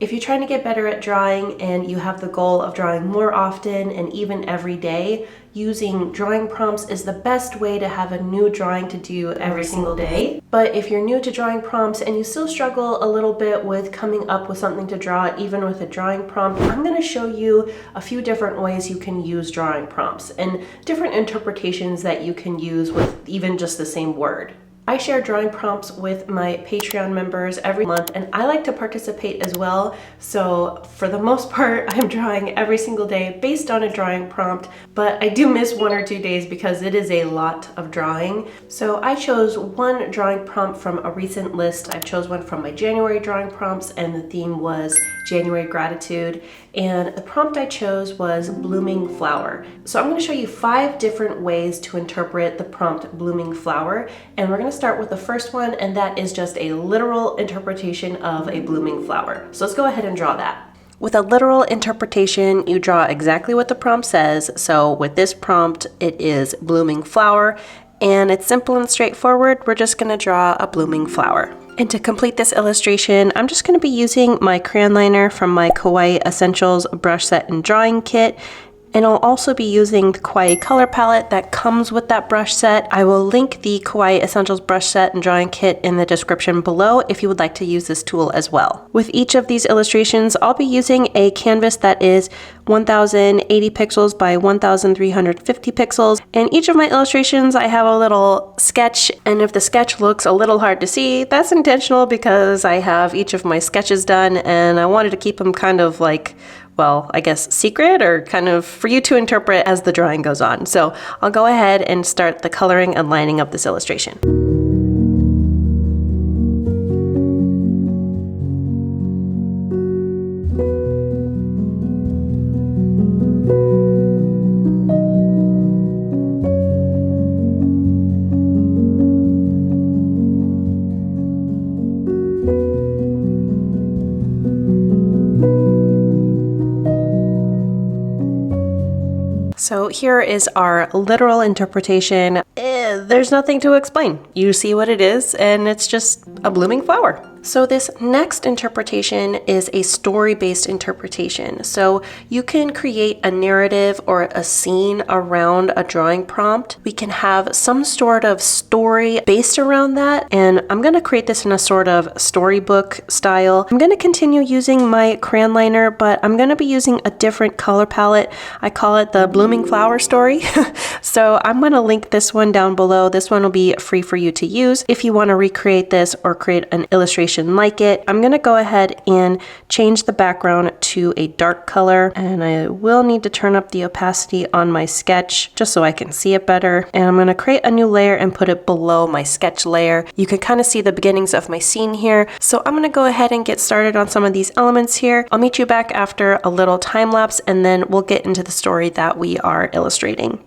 If you're trying to get better at drawing and you have the goal of drawing more often and even every day, using drawing prompts is the best way to have a new drawing to do every single day. But if you're new to drawing prompts and you still struggle a little bit with coming up with something to draw even with a drawing prompt, I'm going to show you a few different ways you can use drawing prompts and different interpretations that you can use with even just the same word. I share drawing prompts with my Patreon members every month, and I like to participate as well. So for the most part, I'm drawing every single day based on a drawing prompt, but I do miss 1 or 2 days because it is a lot of drawing. So I chose one drawing prompt from a recent list. I chose one from my January drawing prompts, and the theme was January gratitude. And the prompt I chose was blooming flower. So I'm going to show you 5 different ways to interpret the prompt blooming flower. And we're going to start with the first one, and that is just a literal interpretation of a blooming flower. So let's go ahead and draw that. With a literal interpretation, you draw exactly what the prompt says. So with this prompt, it is blooming flower, and it's simple and straightforward. We're just going to draw a blooming flower. And to complete this illustration, I'm just going to be using my crayon liner from my Kawaii Essentials brush set and drawing kit. And I'll also be using the Kawaii color palette that comes with that brush set. I will link the Kawaii Essentials brush set and drawing kit in the description below if you would like to use this tool as well. With each of these illustrations, I'll be using a canvas that is 1080 pixels by 1350 pixels. And each of my illustrations, I have a little sketch, and if the sketch looks a little hard to see, that's intentional because I have each of my sketches done and I wanted to keep them kind of like, well, I guess secret or kind of for you to interpret as the drawing goes on. So I'll go ahead and start the coloring and lining of this illustration. So here is our literal interpretation. There's nothing to explain. You see what it is, and it's just a blooming flower. So this next interpretation is a story-based interpretation. So you can create a narrative or a scene around a drawing prompt. We can have some sort of story based around that, and I'm going to create this in a sort of storybook style. I'm going to continue using my crayon liner, but I'm going to be using a different color palette. I call it the blooming flower story. So I'm going to link this one down below. This one will be free for you to use if you want to recreate this or create an illustration like it. I'm going to go ahead and change the background to a dark color, and I will need to turn up the opacity on my sketch just so I can see it better. And I'm going to create a new layer and put it below my sketch layer. You can kind of see the beginnings of my scene here. So I'm going to go ahead and get started on some of these elements here. I'll meet you back after a little time lapse, and then we'll get into the story that we are illustrating.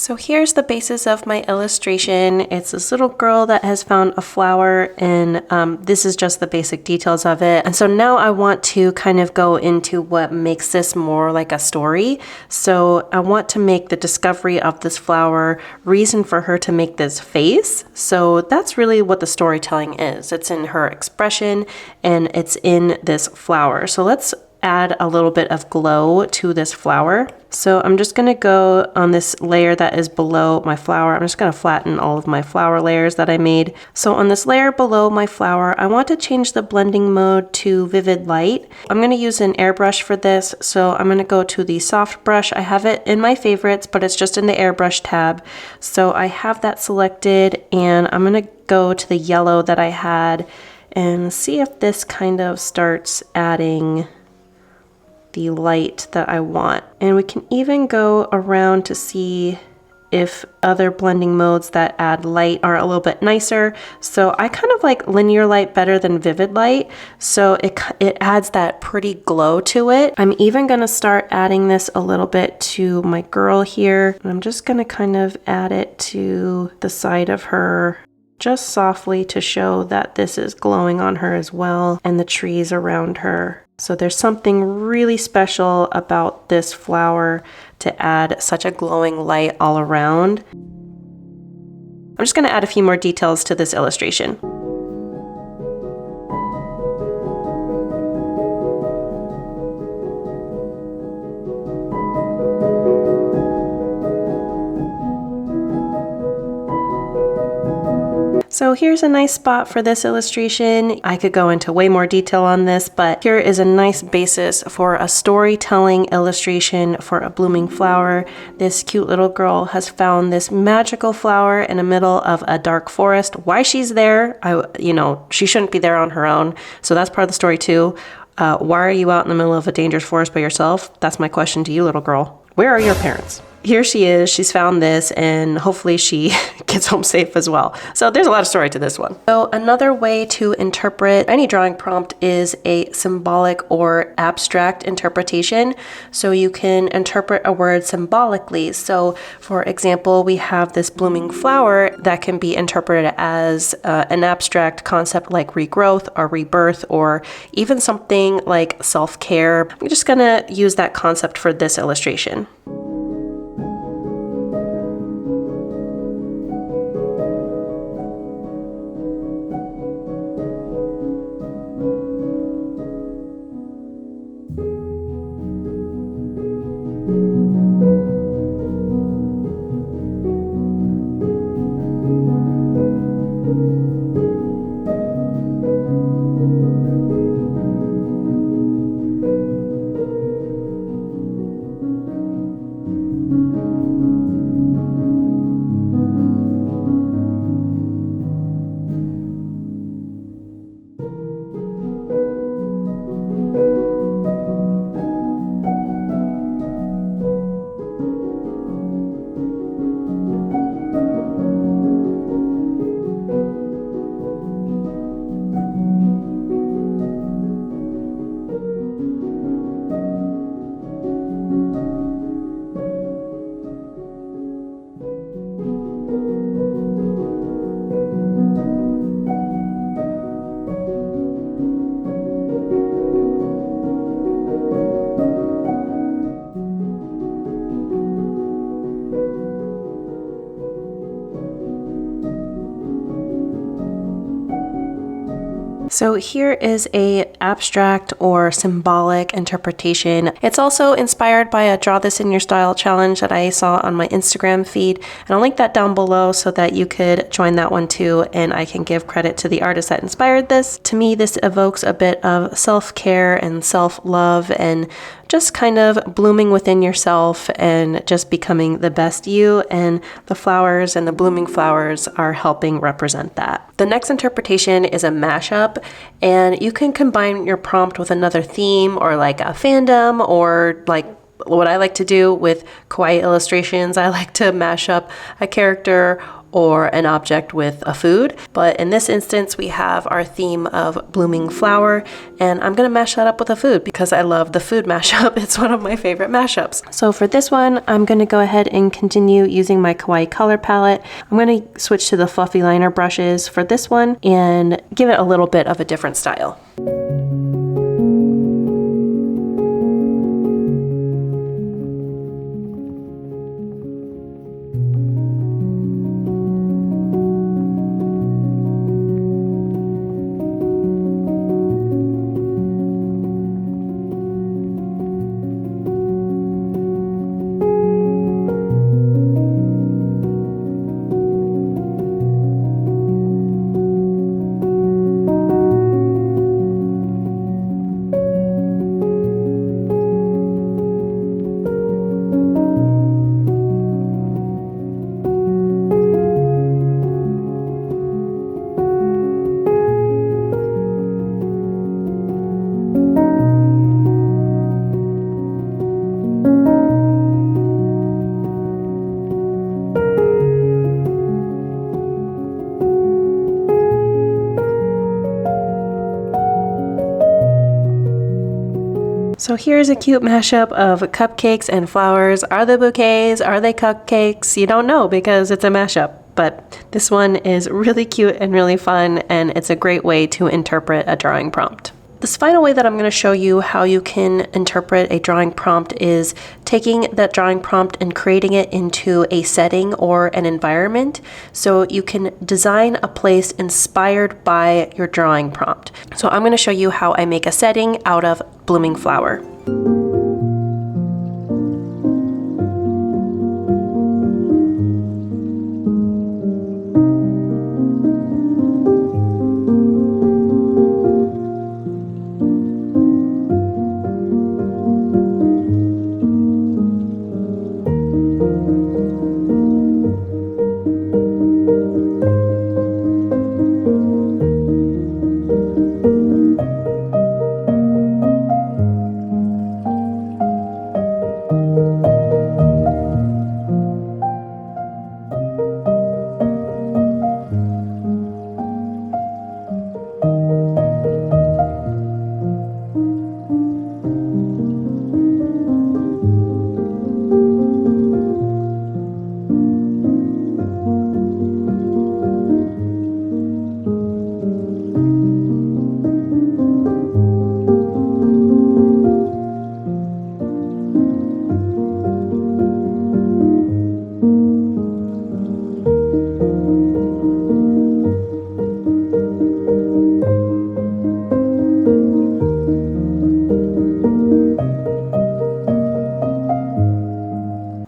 So here's the basis of my illustration. It's this little girl that has found a flower, and this is just the basic details of it. And so now I want to kind of go into what makes this more like a story. So I want to make the discovery of this flower reason for her to make this face. So that's really what the storytelling is. It's in her expression and it's in this flower. So let's add a little bit of glow to this flower. So I'm just going to go on this layer that is below my flower. I'm just going to flatten all of my flower layers that I made. So on this layer below my flower, I want to change the blending mode to vivid light. I'm going to use an airbrush for this. So I'm going to go to the soft brush. I have it in my favorites, but it's just in the airbrush tab. So I have that selected, and I'm going to go to the yellow that I had and see if this kind of starts adding the light that I want. And we can even go around to see if other blending modes that add light are a little bit nicer. So I kind of like linear light better than vivid light. So it adds that pretty glow to it. I'm even going to start adding this a little bit to my girl here. And I'm just going to kind of add it to the side of her, just softly, to show that this is glowing on her as well, and the trees around her. So there's something really special about this flower to add such a glowing light all around. I'm just going to add a few more details to this illustration. So here's a nice spot for this illustration. I could go into way more detail on this, but here is a nice basis for a storytelling illustration for a blooming flower. This cute little girl has found this magical flower in the middle of a dark forest. Why she's there, she shouldn't be there on her own. So that's part of the story too. Why are you out in the middle of a dangerous forest by yourself? That's my question to you, little girl. Where are your parents? Here she is, she's found this, and hopefully she gets home safe as well. So there's a lot of story to this one. So another way to interpret any drawing prompt is a symbolic or abstract interpretation. So you can interpret a word symbolically. So for example, we have this blooming flower that can be interpreted as an abstract concept like regrowth or rebirth, or even something like self-care. I'm just gonna use that concept for this illustration. So here is a abstract or symbolic interpretation. It's also inspired by a Draw This in Your Style challenge that I saw on my Instagram feed, and I'll link that down below so that you could join that one too, and I can give credit to the artist that inspired this. To me, this evokes a bit of self-care and self-love and just kind of blooming within yourself and just becoming the best you, and the flowers and the blooming flowers are helping represent that. The next interpretation is a mashup, and you can combine your prompt with another theme or like a fandom, or like what I like to do with kawaii illustrations, I like to mash up a character or an object with a food. But in this instance, we have our theme of blooming flower, and I'm gonna mash that up with a food because I love the food mashup. It's one of my favorite mashups. So for this one, I'm gonna go ahead and continue using my Kawaii color palette. I'm gonna switch to the fluffy liner brushes for this one and give it a little bit of a different style. So here's a cute mashup of cupcakes and flowers. Are they bouquets? Are they cupcakes? You don't know because it's a mashup. But this one is really cute and really fun, and it's a great way to interpret a drawing prompt. This final way that I'm going to show you how you can interpret a drawing prompt is taking that drawing prompt and creating it into a setting or an environment. So you can design a place inspired by your drawing prompt. So I'm going to show you how I make a setting out of blooming flower.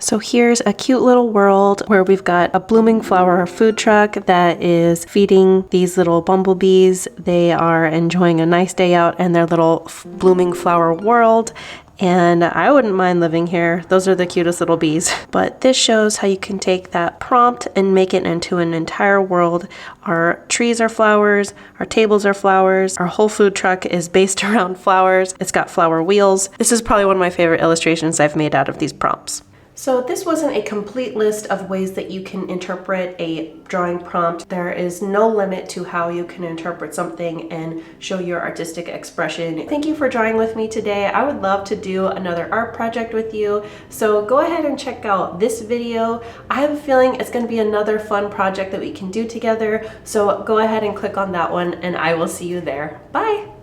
So here's a cute little world where we've got a blooming flower food truck that is feeding these little bumblebees. They are enjoying a nice day out in their little blooming flower world. And I wouldn't mind living here. Those are the cutest little bees. But this shows how you can take that prompt and make it into an entire world. Our trees are flowers, our tables are flowers, our whole food truck is based around flowers. It's got flower wheels. This is probably one of my favorite illustrations I've made out of these prompts. So this wasn't a complete list of ways that you can interpret a drawing prompt. There is no limit to how you can interpret something and show your artistic expression. Thank you for drawing with me today. I would love to do another art project with you. So go ahead and check out this video. I have a feeling it's going to be another fun project that we can do together. So go ahead and click on that one and I will see you there. Bye!